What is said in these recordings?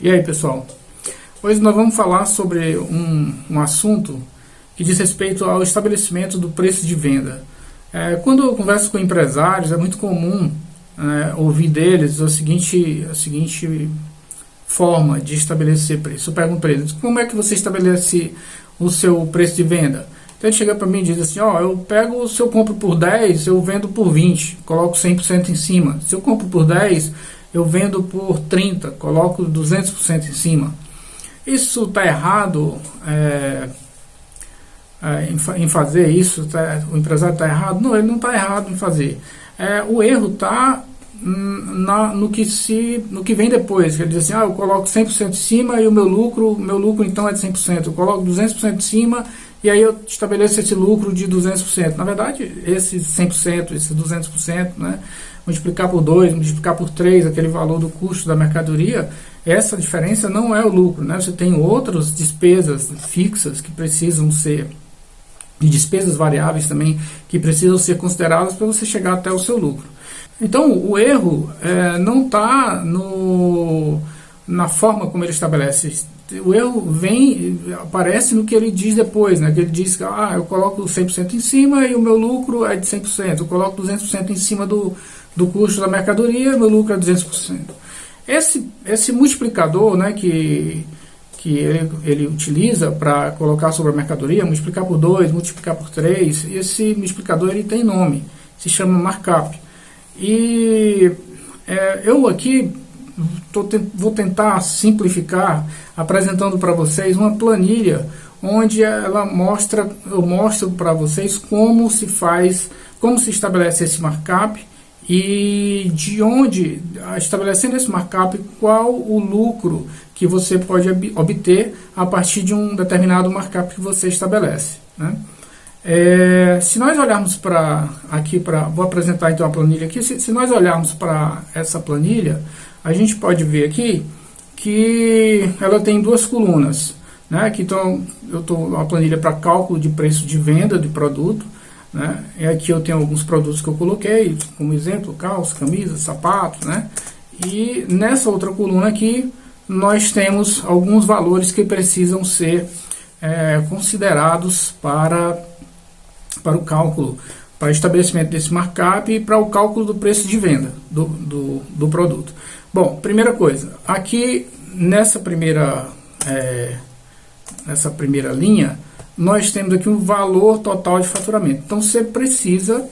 E aí, pessoal? Hoje nós vamos falar sobre um assunto que diz respeito ao estabelecimento do preço de venda. Quando eu converso com empresários, é muito comum ouvir deles a seguinte forma de estabelecer preço. Eu pergunto para eles, como é que você estabelece o seu preço de venda? Então ele chega para mim e diz assim, se eu compro por 10, eu vendo por 20, coloco 100% em cima. Se eu compro por 10, eu vendo por 30, coloco 200% em cima. Isso está errado em fazer isso? O empresário está errado? Não, ele não está errado em fazer. O erro está no que vem depois. Ele diz assim, eu coloco 100% em cima e o meu lucro então é de 100%. Eu coloco 200% em cima e aí eu estabeleço esse lucro de 200%. Na verdade, esse 100%, esse 200%, multiplicar por 2, multiplicar por 3, aquele valor do custo da mercadoria, essa diferença não é o lucro. Você tem outras despesas fixas que precisam ser, e despesas variáveis também, que precisam ser consideradas para você chegar até o seu lucro. Então, o erro não está na forma como ele estabelece. O erro aparece no que ele diz depois, que ele diz que eu coloco 100% em cima e o meu lucro é de 100%. Eu coloco 200% em cima do custo da mercadoria e o meu lucro é 200%. Esse multiplicador que ele utiliza para colocar sobre a mercadoria, multiplicar por 2, multiplicar por 3, esse multiplicador ele tem nome, se chama markup. E eu aqui vou tentar simplificar apresentando para vocês uma planilha onde eu mostro para vocês como se estabelece esse markup e de onde, estabelecendo esse markup, qual o lucro que você pode obter a partir de um determinado markup que você estabelece. Se nós olharmos vou apresentar então a planilha aqui. Se nós olharmos para essa planilha, a gente pode ver aqui que ela tem duas colunas, Aqui eu estou uma planilha para cálculo de preço de venda de produto, E aqui eu tenho alguns produtos que eu coloquei como exemplo, calça, camisa, sapato, E nessa outra coluna aqui nós temos alguns valores que precisam ser considerados para o cálculo, para o estabelecimento desse markup e para o cálculo do preço de venda do produto. Bom, primeira coisa, aqui nessa primeira linha, nós temos aqui um valor total de faturamento. Então você precisa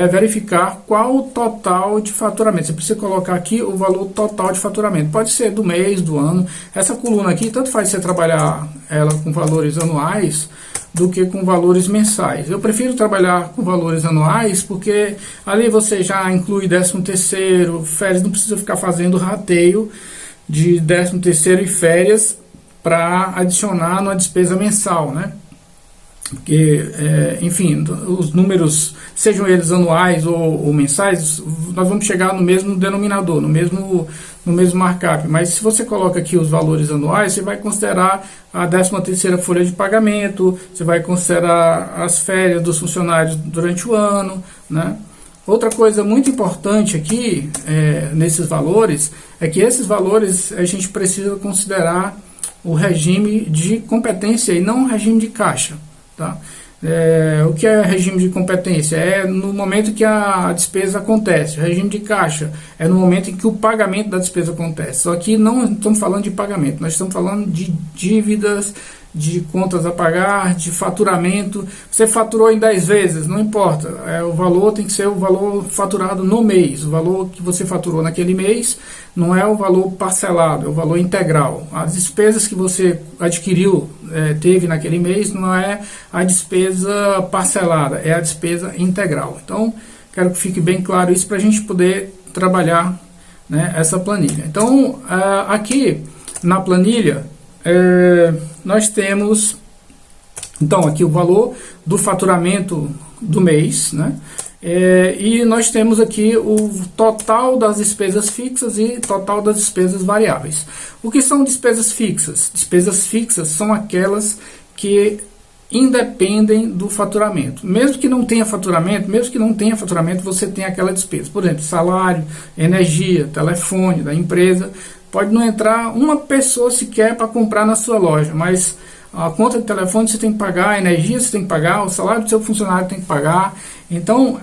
verificar qual o total de faturamento. Você precisa colocar aqui o valor total de faturamento. Pode ser do mês, do ano. Essa coluna aqui, tanto faz você trabalhar ela com valores anuais do que com valores mensais. Eu prefiro trabalhar com valores anuais porque ali você já inclui 13º, férias, não precisa ficar fazendo rateio de 13º e férias para adicionar na despesa mensal, Porque, enfim, os números, sejam eles anuais ou mensais, nós vamos chegar no mesmo denominador, no mesmo markup. Mas se você coloca aqui os valores anuais, você vai considerar a 13ª folha de pagamento, você vai considerar as férias dos funcionários durante o ano, Outra coisa muito importante aqui, nesses valores, é que esses valores a gente precisa considerar o regime de competência e não o regime de caixa. O que é regime de competência? É no momento que a despesa acontece. O regime de caixa é no momento em que o pagamento da despesa acontece. Só que não estamos falando de pagamento, nós estamos falando de dívidas, de contas a pagar, de faturamento. Você faturou em 10 vezes, não importa. O valor tem que ser o valor faturado no mês. O valor que você faturou naquele mês não é o valor parcelado, é o valor integral. As despesas que você adquiriu, teve naquele mês, não é a despesa parcelada, é a despesa integral. Então, quero que fique bem claro isso para a gente poder trabalhar essa planilha. Então, aqui na planilha, nós temos então aqui o valor do faturamento do mês, e nós temos aqui o total das despesas fixas e total das despesas variáveis. O que são despesas fixas? Despesas fixas são aquelas que independem do faturamento. Mesmo que não tenha faturamento, você tem aquela despesa. Por exemplo, salário, energia, telefone da empresa, pode não entrar uma pessoa sequer para comprar na sua loja, mas a conta de telefone você tem que pagar, a energia você tem que pagar, o salário do seu funcionário tem que pagar. Então,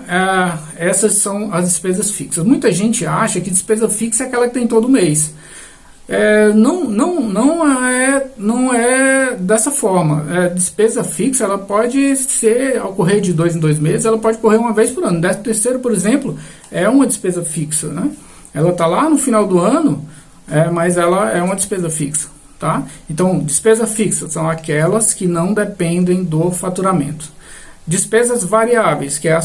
essas são as despesas fixas. Muita gente acha que despesa fixa é aquela que tem todo mês. Não é dessa forma. Despesa fixa, ela pode ocorrer de 2 em 2 meses, ela pode ocorrer uma vez por ano. 13º, por exemplo, é uma despesa fixa, né? Ela está lá no final do ano, mas ela é uma despesa fixa. Tá? Então, despesa fixa são aquelas que não dependem do faturamento. Despesas variáveis, que é a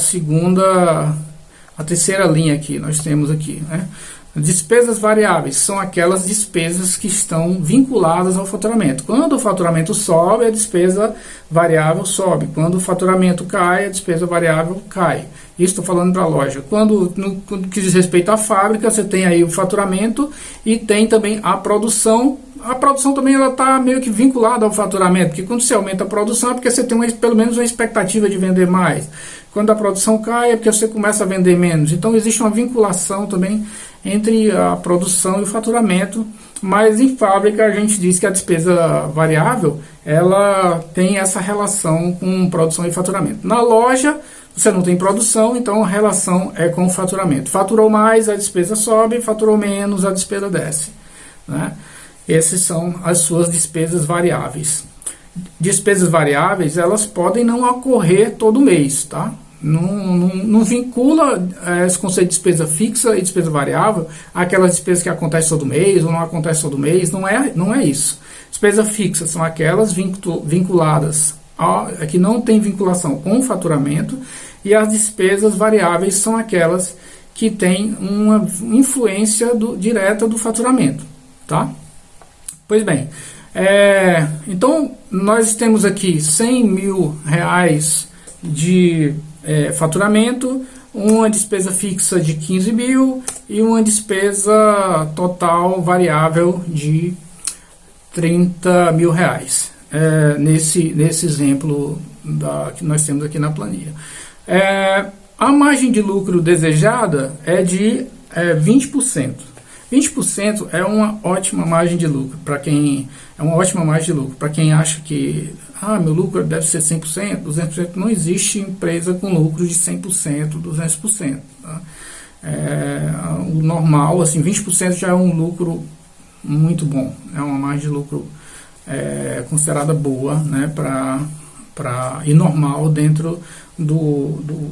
terceira linha aqui, nós temos aqui, né? Despesas variáveis são aquelas despesas que estão vinculadas ao faturamento. Quando o faturamento sobe, a despesa variável sobe. Quando o faturamento cai, a despesa variável cai. Isso estou falando para a loja. Quando diz respeito à fábrica, você tem aí o faturamento e tem também a produção. A produção também está meio que vinculada ao faturamento, porque quando você aumenta a produção é porque você tem pelo menos uma expectativa de vender mais. Quando a produção cai é porque você começa a vender menos. Então existe uma vinculação também entre a produção e o faturamento, mas em fábrica a gente diz que a despesa variável ela tem essa relação com produção e faturamento. Na loja você não tem produção, então a relação é com o faturamento. Faturou mais, a despesa sobe, faturou menos, a despesa desce, né? Essas são as suas despesas variáveis. Despesas variáveis, elas podem não ocorrer todo mês, tá? Não vincula esse conceito de despesa fixa e despesa variável àquelas despesas que acontecem todo mês ou não acontecem todo mês, não é isso. Despesa fixa são aquelas vinculadas, que não tem vinculação com o faturamento, e as despesas variáveis são aquelas que têm uma influência direta do faturamento, tá? Pois bem, então nós temos aqui 100 mil reais de faturamento, uma despesa fixa de 15 mil e uma despesa total variável de 30 mil reais, nesse exemplo que nós temos aqui na planilha. A margem de lucro desejada é de 20%. 20% é uma ótima margem de lucro para quem acha que meu lucro deve ser 100%, 200%. Não existe empresa com lucro de 100%, 200%. Tá? O normal, assim, 20% já é um lucro muito bom, é uma margem de lucro considerada boa, né, e normal dentro do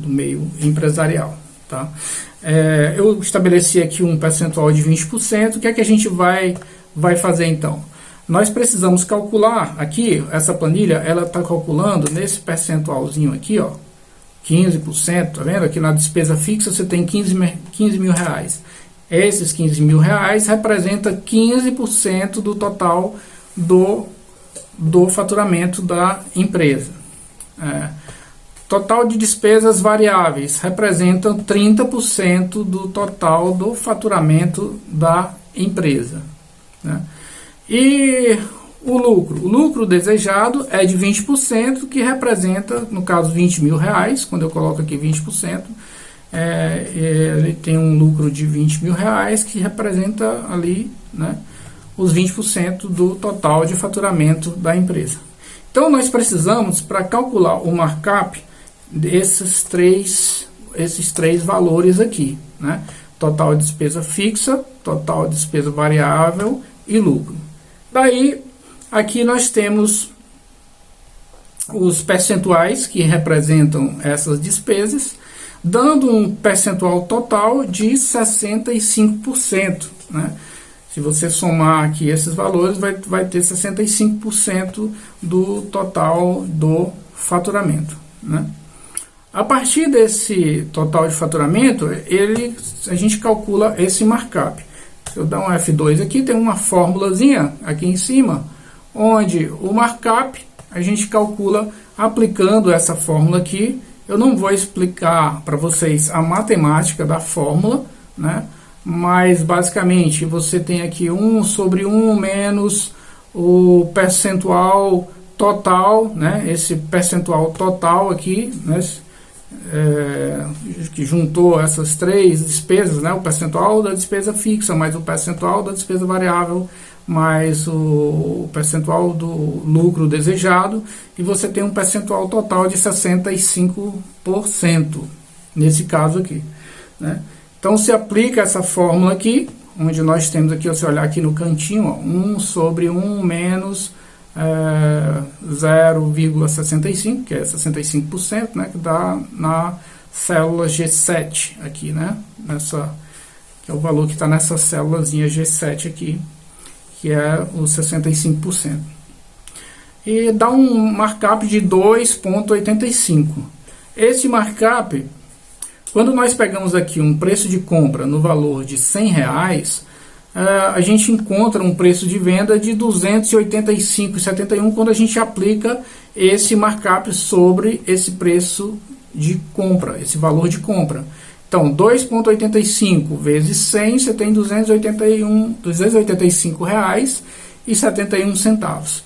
meio empresarial. Tá? Eu estabeleci aqui um percentual de 20%. O que é que a gente vai fazer então? Nós precisamos calcular aqui, essa planilha, ela está calculando nesse percentualzinho aqui, ó, 15%, tá vendo? Aqui na despesa fixa você tem 15 mil reais. Esses 15 mil reais representa 15% do total do faturamento da empresa. Total de despesas variáveis representam 30% do total do faturamento da empresa, né? E o lucro desejado é de 20%, que representa, no caso, 20 mil reais. Quando eu coloco aqui 20%, ele tem um lucro de 20 mil reais, que representa ali, né, os 20% do total de faturamento da empresa. Então, nós precisamos, para calcular o markup, esses três valores aqui, né? Total de despesa fixa, total de despesa variável e lucro. Daí, aqui nós temos os percentuais que representam essas despesas, dando um percentual total de 65%, né? Se você somar aqui esses valores, vai ter 65% do total do faturamento, né? A partir desse total de faturamento, a gente calcula esse markup. Se eu dar um F2 aqui, tem uma formulazinha aqui em cima, onde o markup a gente calcula aplicando essa fórmula aqui. Eu não vou explicar para vocês a matemática da fórmula, né? Mas basicamente você tem aqui 1 sobre 1 menos o percentual total, né? Esse percentual total aqui, né? que juntou essas três despesas, né, o percentual da despesa fixa, mais o percentual da despesa variável, mais o percentual do lucro desejado, e você tem um percentual total de 65%, nesse caso aqui, né? Então, se aplica essa fórmula aqui, onde nós temos aqui, se olhar aqui no cantinho, ó, 1 sobre 1 menos 0,65, que é 65%, né, que dá na célula G7 aqui, né, que é o valor que está nessa célulazinha G7 aqui, que é os 65%. E dá um markup de 2,85. Esse markup, quando nós pegamos aqui um preço de compra no valor de R$100, a gente encontra um preço de venda de 285,71 quando a gente aplica esse markup sobre esse preço de compra, esse valor de compra. Então, 2,85 vezes 100, você tem R$285,71.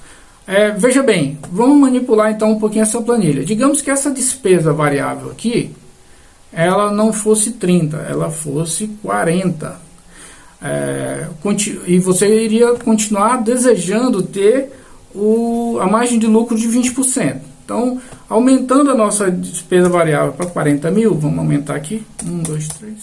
Veja bem, vamos manipular então um pouquinho essa planilha. Digamos que essa despesa variável aqui, ela não fosse 30, ela fosse 40. E você iria continuar desejando ter a margem de lucro de 20%. Então, aumentando a nossa despesa variável para 40 mil, vamos aumentar aqui, 1, 2, 3,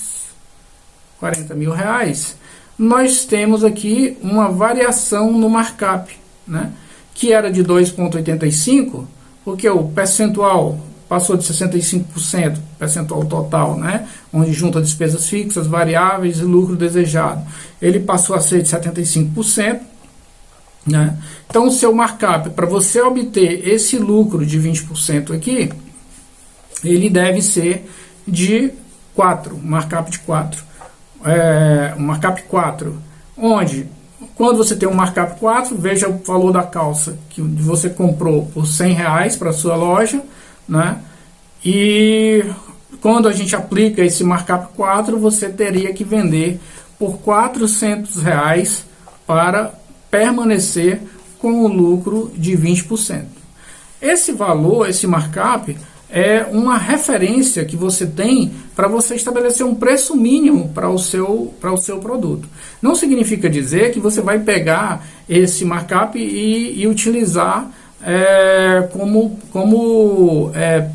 40 mil reais, nós temos aqui uma variação no markup, né, que era de 2,85, porque o percentual passou de 65%, percentual total, né, onde junta despesas fixas, variáveis e lucro desejado. Ele passou a ser de 75%. Né? Então, o seu markup, para você obter esse lucro de 20% aqui, ele deve ser de 4, markup de 4. Markup 4, onde, quando você tem um markup 4, veja o valor da calça que você comprou por R$100 para a sua loja, né? E quando a gente aplica esse markup 4, você teria que vender por R$400 para permanecer com o lucro de 20%. Esse valor, esse markup, é uma referência que você tem para você estabelecer um preço mínimo para o seu produto. Não significa dizer que você vai pegar esse markup e utilizar como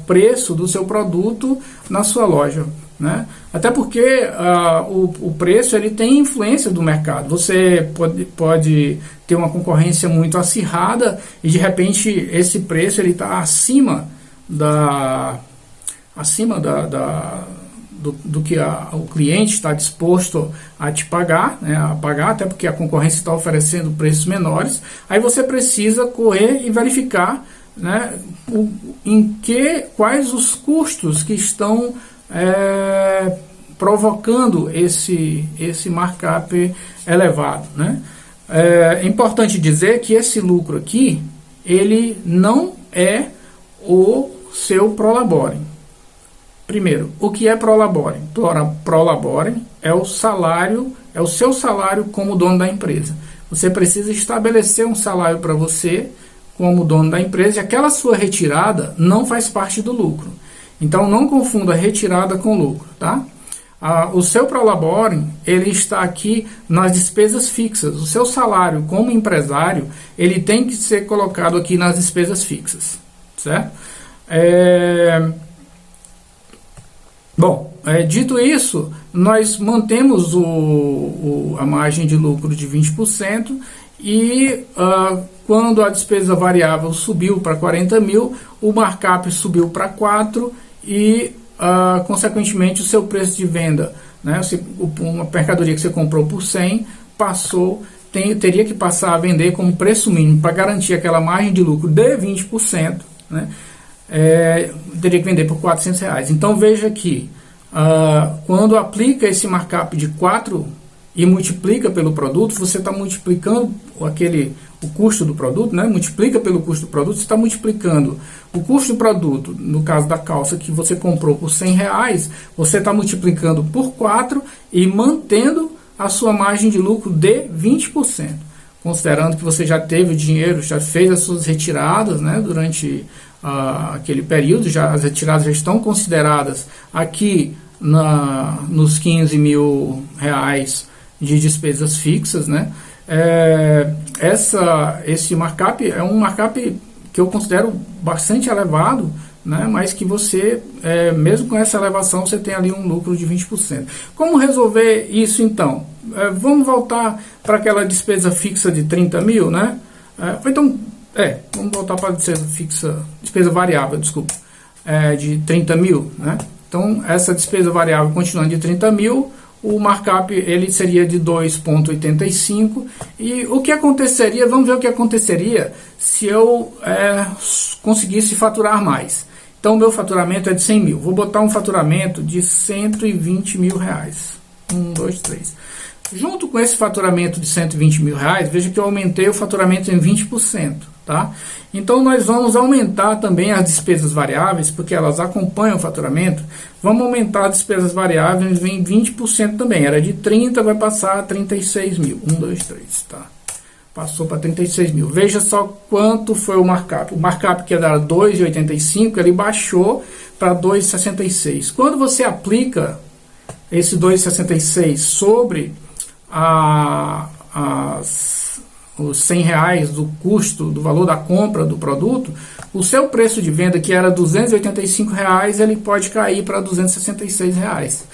preço do seu produto na sua loja, né? Até porque o preço ele tem influência do mercado. Você pode ter uma concorrência muito acirrada e de repente esse preço ele está acima do que o cliente está disposto a te pagar, né, até porque a concorrência está oferecendo preços menores. Aí você precisa correr e verificar, né, quais os custos que estão provocando esse markup elevado, né? É importante dizer que esse lucro aqui, ele não é o seu prolaborem. Primeiro, o que é prolaborem? Prolaborem é o salário, é o seu salário como dono da empresa. Você precisa estabelecer um salário para você como dono da empresa e aquela sua retirada não faz parte do lucro. Então não confunda retirada com lucro, tá? O seu prolaborem, ele está aqui nas despesas fixas. O seu salário como empresário, ele tem que ser colocado aqui nas despesas fixas, certo? Dito isso, nós mantemos a margem de lucro de 20% e quando a despesa variável subiu para 40 mil, o markup subiu para 4 e, consequentemente, o seu preço de venda, né, uma mercadoria que você comprou por 100, teria que passar a vender como preço mínimo para garantir aquela margem de lucro de 20%, né, teria que vender por R$400. Então, veja que quando aplica esse markup de 4 e multiplica pelo produto, você está multiplicando o custo do produto, né? Multiplica pelo custo do produto, você está multiplicando o custo do produto, no caso da calça que você comprou por R$100, você está multiplicando por 4 e mantendo a sua margem de lucro de 20%. considerando que você já teve o dinheiro, já fez as suas retiradas, né, durante aquele período, as retiradas já estão consideradas aqui nos 15 mil reais de despesas fixas, né? Esse markup é um markup que eu considero bastante elevado, né? Mas que você, mesmo com essa elevação, você tem ali um lucro de 20%. Como resolver isso então? Vamos voltar para aquela despesa fixa de 30 mil, né? Vamos voltar para a despesa variável, desculpa, de 30 mil, né? Então, essa despesa variável continuando de 30 mil, o markup ele seria de 2,85. E o que aconteceria, vamos ver o que aconteceria se eu conseguisse faturar mais. Então, o meu faturamento é de 100 mil. Vou botar um faturamento de 120 mil reais. 1, 2, 3. Junto com esse faturamento de 120 mil reais, veja que eu aumentei o faturamento em 20%. Tá? Então, nós vamos aumentar também as despesas variáveis, porque elas acompanham o faturamento. Vamos aumentar as despesas variáveis em 20% também. Era de 30, vai passar a 36 mil. 1, 2, 3. Tá? Passou para 36 mil. Veja só quanto foi o markup. O markup que era 2,85, ele baixou para 2,66. Quando você aplica esse 2,66 sobre os 100 reais do custo, do valor da compra do produto, o seu preço de venda, que era 285 reais, ele pode cair para 266 reais.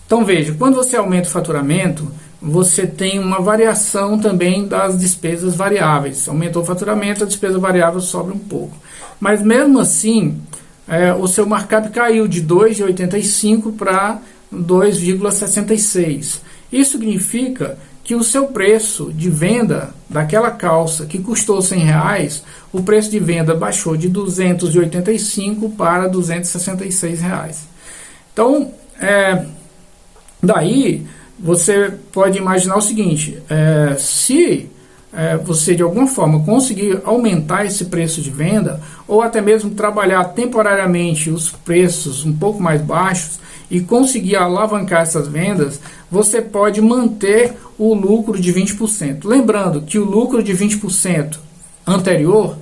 Então veja, quando você aumenta o faturamento, você tem uma variação também das despesas variáveis. Aumentou o faturamento, a despesa variável sobe um pouco. Mas mesmo assim, o seu markup caiu de 2,85 para 2,66. Isso significa que o seu preço de venda daquela calça que custou 100 reais, o preço de venda baixou de 285 para 266 reais. Então, daí você pode imaginar o seguinte, se você de alguma forma conseguir aumentar esse preço de venda, ou até mesmo trabalhar temporariamente os preços um pouco mais baixos e conseguir alavancar essas vendas, você pode manter o lucro de 20%. Lembrando que o lucro de 20% anterior,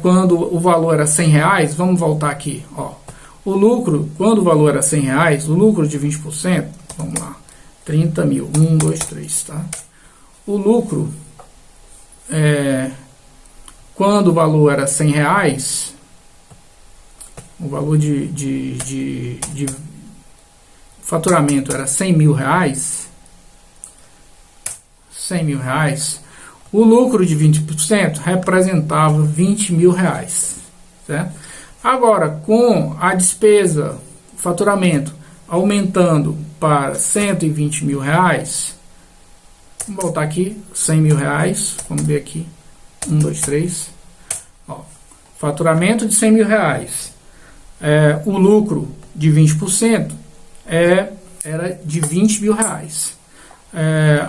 quando o valor era 100 reais, vamos voltar aqui, ó. O lucro, quando o valor era 100 reais, o lucro de 20%, vamos lá, 30 mil, 1, 2, 3, tá? O lucro, quando o valor era 100 reais, o valor de faturamento era 100 mil reais, 100 mil reais, o lucro de 20% representava 20 mil reais, certo? Agora, com a despesa, o faturamento aumentando para 120 mil reais, vamos voltar aqui, 100 mil reais, vamos ver aqui, 1, 2, 3, ó, faturamento de 100 mil reais, o lucro de 20% era de 20 mil reais.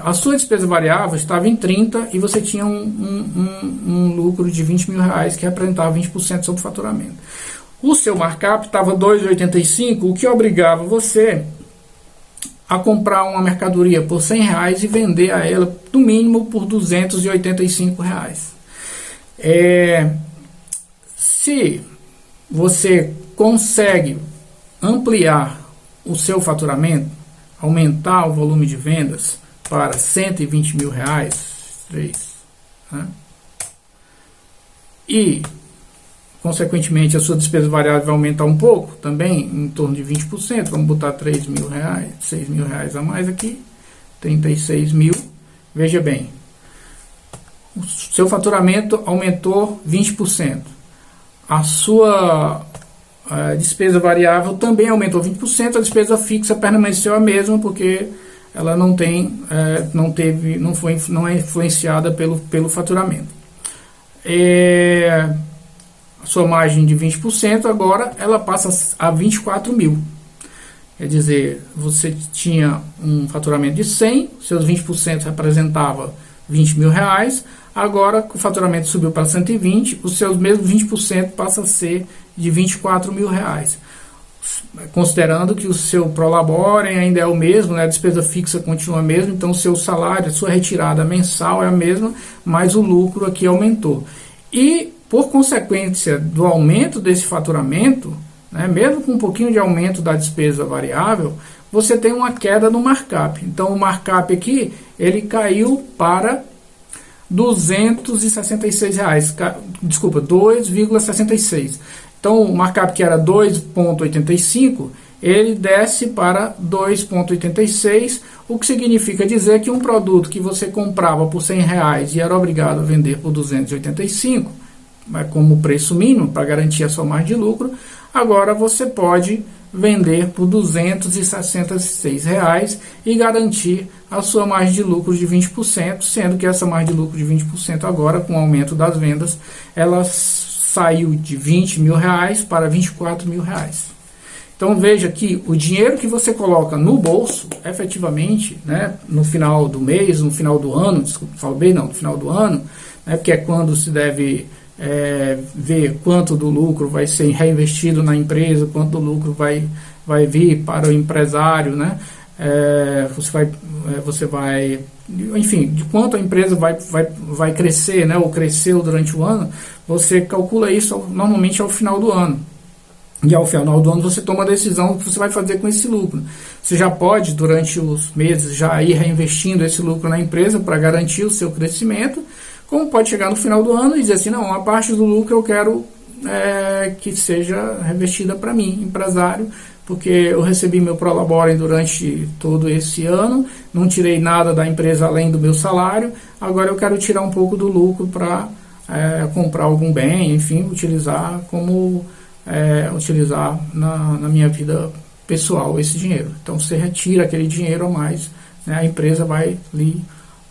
A sua despesa variável estava em 30 e você tinha um lucro de 20 mil reais que representava 20% sobre o faturamento. O seu markup estava 2,85, o que obrigava você a comprar uma mercadoria por 100 reais e vender a ela no mínimo por 285 reais. Se você consegue ampliar o seu faturamento, aumentar o volume de vendas para 120 mil reais, 3, né? E, consequentemente, a sua despesa variável vai aumentar um pouco, também em torno de 20%, vamos botar 3 mil reais, 6 mil reais a mais aqui, 36 mil, veja bem, o seu faturamento aumentou 20%, a sua despesa variável também aumentou 20%, a despesa fixa permaneceu a mesma, porque ela não é influenciada pelo faturamento. A sua margem de 20% agora ela passa a 24 mil. Quer dizer, você tinha um faturamento de 100, seus 20% representava 20 mil reais, agora o faturamento subiu para 120, os seus mesmos 20% passam a ser de 24 mil reais. considerando que o seu prolabore ainda é o mesmo, né, a despesa fixa continua a mesma, então o seu salário, a sua retirada mensal é a mesma, mas o lucro aqui aumentou. E, por consequência do aumento desse faturamento, né, mesmo com um pouquinho de aumento da despesa variável, você tem uma queda no markup. Então o markup aqui, ele caiu para R$ 266, desculpa, 2,66. Então o markup que era 2,85, ele desce para 2,86, o que significa dizer que um produto que você comprava por R$100 e era obrigado a vender por 285, como preço mínimo para garantir a sua margem de lucro, agora você pode vender por R$ 266 e garantir a sua margem de lucro de 20%, sendo que essa margem de lucro de 20% agora, com o aumento das vendas, ela saiu de R$20 mil para R$24 mil. Então veja que o dinheiro que você coloca no bolso, efetivamente, né, no final do mês, no final do ano, desculpa, falo bem não, no final do ano, né, porque é quando se deve ver quanto do lucro vai ser reinvestido na empresa, quanto do lucro vai vir para o empresário, né? Você vai, enfim, de quanto a empresa vai crescer, né? Ou cresceu durante o ano, você calcula isso normalmente ao final do ano. E ao final do ano você toma a decisão do que você vai fazer com esse lucro. Você já pode, durante os meses, já ir reinvestindo esse lucro na empresa para garantir o seu crescimento, como pode chegar no final do ano e dizer assim, não, uma parte do lucro eu quero que seja revestida para mim, empresário, porque eu recebi meu prolabore durante todo esse ano, não tirei nada da empresa além do meu salário, agora eu quero tirar um pouco do lucro para comprar algum bem, enfim, utilizar na minha vida pessoal esse dinheiro. Então você retira aquele dinheiro a mais, né, a empresa vai lhe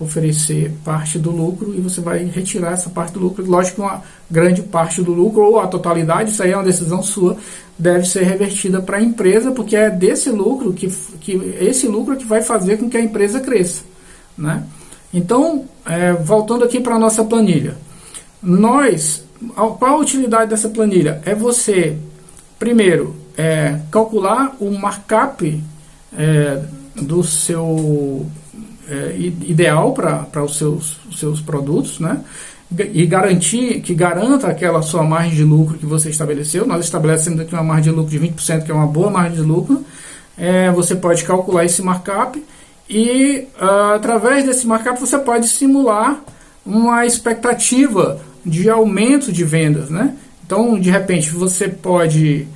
oferecer parte do lucro e você vai retirar essa parte do lucro. Lógico que uma grande parte do lucro, ou a totalidade, isso aí é uma decisão sua, deve ser revertida para a empresa, porque é desse lucro esse lucro que vai fazer com que a empresa cresça, né? Então, voltando aqui para a nossa planilha, qual a utilidade dessa planilha? É você, primeiro, calcular o markup do seu ideal para os seus produtos, né? E garanta aquela sua margem de lucro que você estabeleceu. Nós estabelecemos aqui uma margem de lucro de 20%, que é uma boa margem de lucro. Você pode calcular esse markup e, através desse markup, você pode simular uma expectativa de aumento de vendas, né? Então, de repente, você pode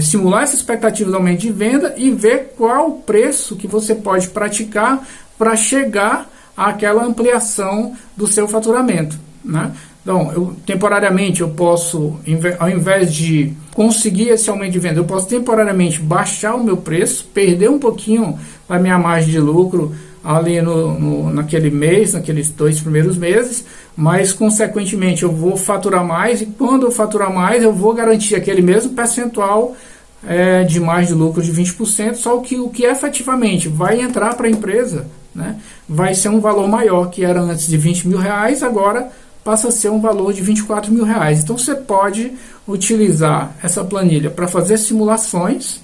simular essa expectativa de aumento de venda e ver qual o preço que você pode praticar para chegar àquela ampliação do seu faturamento, né? Então, temporariamente eu posso, ao invés de conseguir esse aumento de venda, eu posso temporariamente baixar o meu preço, perder um pouquinho da minha margem de lucro ali naquele mês, naqueles 2 primeiros meses, mas consequentemente eu vou faturar mais, e quando eu faturar mais eu vou garantir aquele mesmo percentual de margem de lucro de 20%, só que o que efetivamente vai entrar para a empresa, né, vai ser um valor maior, que era antes de R$20 mil, agora passa a ser um valor de R$24 mil. Então você pode utilizar essa planilha para fazer simulações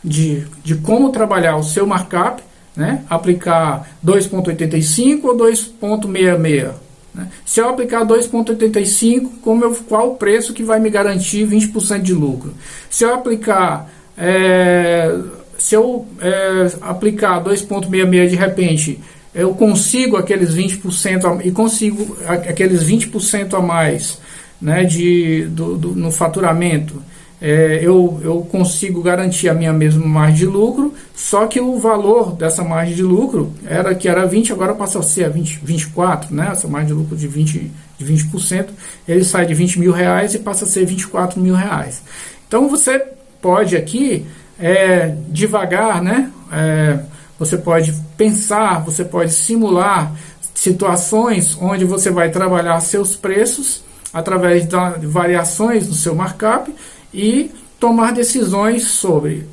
de como trabalhar o seu markup, né, aplicar 2,85 ou 2,66. Né? Se eu aplicar 2,85, qual o preço que vai me garantir 20% de lucro? Se eu aplicar aplicar 2,66, de repente eu consigo aqueles 20% e consigo aqueles 20% a mais, né, no faturamento. Eu consigo garantir a minha mesma margem de lucro, só que o valor dessa margem de lucro que era 20, agora passa a ser 24, né? Essa margem de lucro de 20%, ele sai de R$20 mil e passa a ser R$24 mil. Então você pode aqui devagar, né? Você pode pensar, você pode simular situações onde você vai trabalhar seus preços através de variações no seu markup e tomar decisões sobre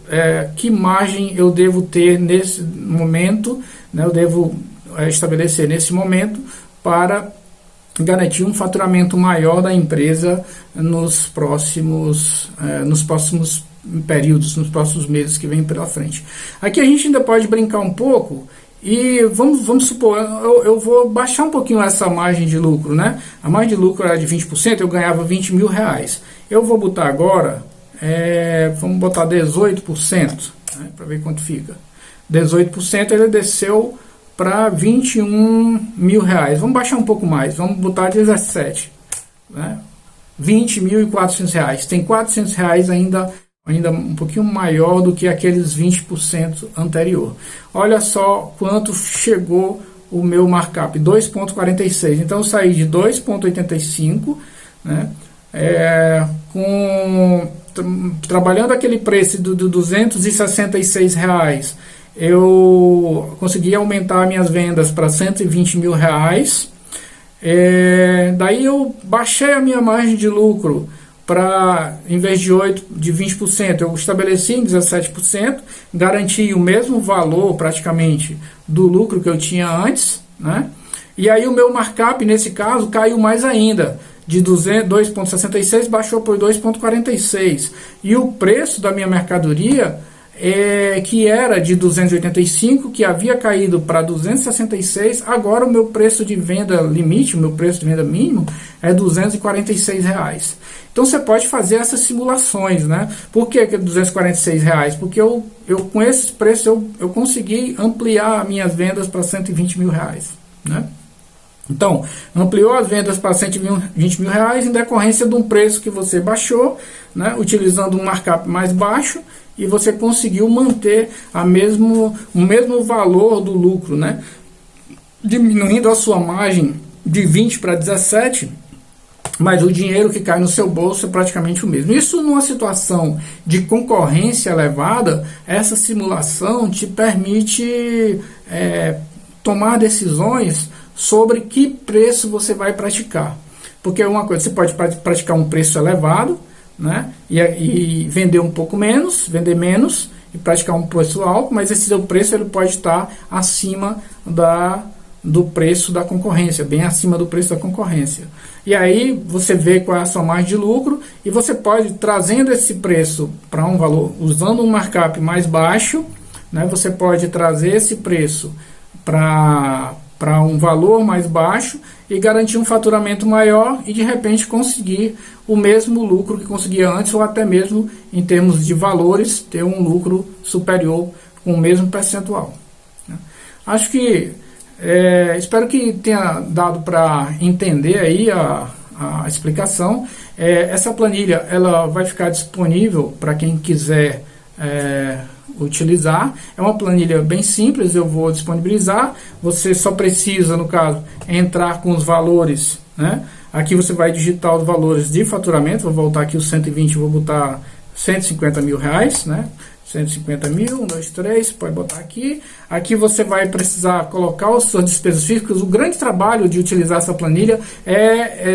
que margem eu devo ter nesse momento, né, eu devo estabelecer nesse momento para garantir um faturamento maior da empresa nos próximos períodos, nos próximos meses que vem pela frente. Aqui a gente ainda pode brincar um pouco e vamos supor, eu vou baixar um pouquinho essa margem de lucro, né? A margem de lucro era de 20%, eu ganhava 20 mil reais. Eu vou botar agora, vamos botar 18%, né, para ver quanto fica. 18% ele desceu para 21 mil reais. Vamos baixar um pouco mais, vamos botar 17, né? 20.400 reais. Tem 400 reais ainda um pouquinho maior do que aqueles 20% anterior. Olha só quanto chegou o meu markup, 2,46. Então eu saí de 2,85, né? Trabalhando aquele preço do 266 reais, eu consegui aumentar minhas vendas para 120 mil reais. Daí eu baixei a minha margem de lucro para, em vez de 20%, eu estabeleci em 17%, garanti o mesmo valor praticamente do lucro que eu tinha antes, né? E aí o meu markup nesse caso caiu mais ainda, de 2,66 baixou por 2,46, e o preço da minha mercadoria, que era de 285, que havia caído para 266, agora o meu preço de venda limite, o meu preço de venda mínimo é 246 reais. Então você pode fazer essas simulações, né? Por que 246 reais? Porque eu com esses preços eu consegui ampliar minhas vendas para 120 mil reais, né? Então, ampliou as vendas para 120 mil reais em decorrência de um preço que você baixou, né, utilizando um markup mais baixo, e você conseguiu manter o mesmo valor do lucro, né, diminuindo a sua margem de 20 para 17, mas o dinheiro que cai no seu bolso é praticamente o mesmo. Isso numa situação de concorrência elevada, essa simulação te permite tomar decisões sobre que preço você vai praticar. Porque uma coisa, você pode praticar um preço elevado, né, e vender um pouco menos, vender menos e praticar um preço alto, mas esse seu preço ele pode estar acima do preço da concorrência, bem acima do preço da concorrência. E aí você vê qual é a sua margem de lucro e você pode, trazendo esse preço para um valor, usando um markup mais baixo, né, você pode trazer esse preço para um valor mais baixo e garantir um faturamento maior e de repente conseguir o mesmo lucro que conseguia antes, ou até mesmo em termos de valores ter um lucro superior com o mesmo percentual, né? Acho que espero que tenha dado para entender aí a explicação. Essa planilha ela vai ficar disponível para quem quiser utilizar. É uma planilha bem simples, eu vou disponibilizar. Você só precisa, no caso, entrar com os valores, né? Aqui você vai digitar os valores de faturamento. Vou voltar aqui os 120, vou botar 150 mil reais, né? 150 mil, 1, 2, 3, pode botar aqui. Aqui você vai precisar colocar as suas despesas físicas. O grande trabalho de utilizar essa planilha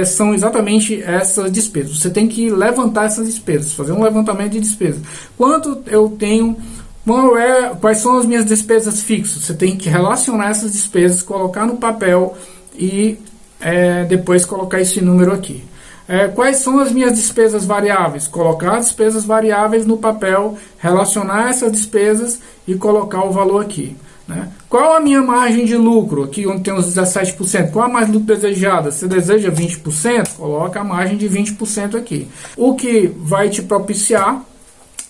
são exatamente essas despesas. Você tem que levantar essas despesas, fazer um levantamento de despesas. Quanto eu tenho, quais são as minhas despesas fixas? Você tem que relacionar essas despesas, colocar no papel e depois colocar esse número aqui. Quais são as minhas despesas variáveis? Colocar as despesas variáveis no papel, relacionar essas despesas e colocar o valor aqui, né? Qual a minha margem de lucro? Aqui onde tem os 17%. Qual a margem de lucro desejada? Você deseja 20%? Coloca a margem de 20% aqui. O que vai te propiciar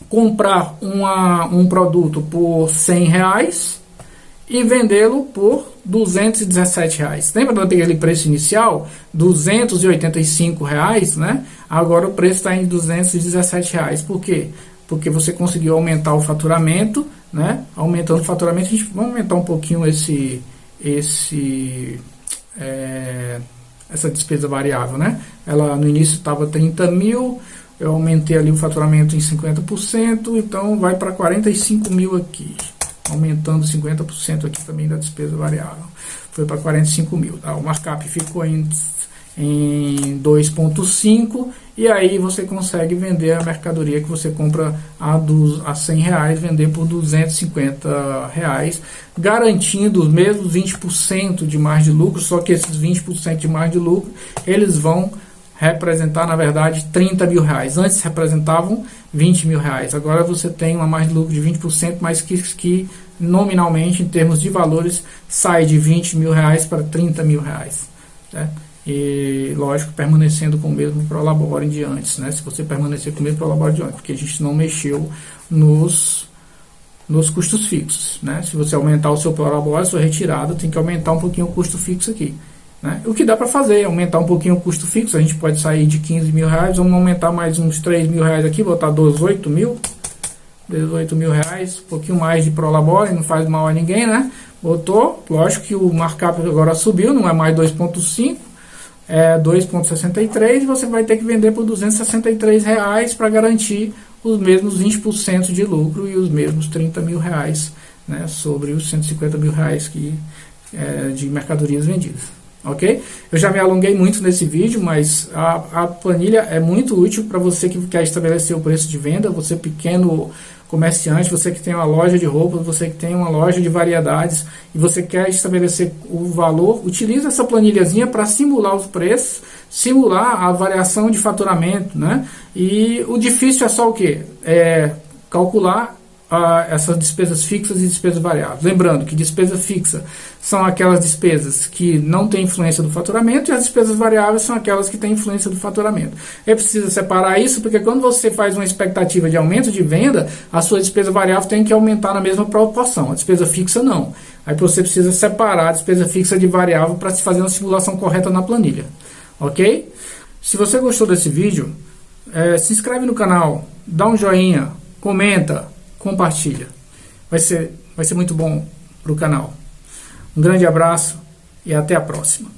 comprar um produto por 100 reais e vendê-lo por 217 reais. Lembra daquele preço inicial? 285 reais, né? Agora o preço está em 217 reais. Por quê? Porque você conseguiu aumentar o faturamento, né? Aumentando o faturamento, a gente vai aumentar um pouquinho essa despesa variável, né? Ela no início estava 30 mil, eu aumentei ali o faturamento em 50%, então vai para 45 mil aqui. Aumentando 50% aqui também da despesa variável. Foi para 45 mil. Tá? O markup ficou em 2,5 e aí você consegue vender a mercadoria que você compra a 100 reais, vender por 250 reais, garantindo os mesmos 20% de margem de lucro, só que esses 20% de margem de lucro, eles vão representar, na verdade, 30 mil reais. Antes representavam 20 mil reais. Agora você tem uma margem de lucro de 20%, mas que nominalmente, em termos de valores, sai de 20 mil reais para 30 mil reais. Né? E, lógico, permanecendo com o mesmo Prolabore de antes. Né? Se você permanecer com o mesmo Prolabore de antes, porque a gente não mexeu nos custos fixos. Né? Se você aumentar o seu Prolabore, a sua retirada, tem que aumentar um pouquinho o custo fixo aqui. Né? O que dá para fazer é aumentar um pouquinho o custo fixo. A gente pode sair de 15 mil reais, vamos aumentar mais uns 3 mil reais aqui, botar 18 mil reais, um pouquinho mais de Prolabore, não faz mal a ninguém, né? Botou, lógico que o markup agora subiu, não é mais 2,5, é 2,63, e você vai ter que vender por 263 reais para garantir os mesmos 20% de lucro e os mesmos 30 mil reais, né, sobre os 150 mil reais de mercadorias vendidas. Ok? Eu já me alonguei muito nesse vídeo, mas a planilha é muito útil para você que quer estabelecer o preço de venda, você pequeno comerciante, você que tem uma loja de roupas, você que tem uma loja de variedades e você quer estabelecer o valor, utilize essa planilhazinha para simular os preços, simular a variação de faturamento, né? E o difícil é só o quê? É calcular essas despesas fixas e despesas variáveis. Lembrando que despesa fixa são aquelas despesas que não têm influência do faturamento e as despesas variáveis são aquelas que têm influência do faturamento. É preciso separar isso porque quando você faz uma expectativa de aumento de venda, a sua despesa variável tem que aumentar na mesma proporção, a despesa fixa não. Aí você precisa separar a despesa fixa de variável para se fazer uma simulação correta na planilha. Ok? Se você gostou desse vídeo, se inscreve no canal, dá um joinha, comenta, compartilha. Vai ser muito bom para o canal. Um grande abraço e até a próxima.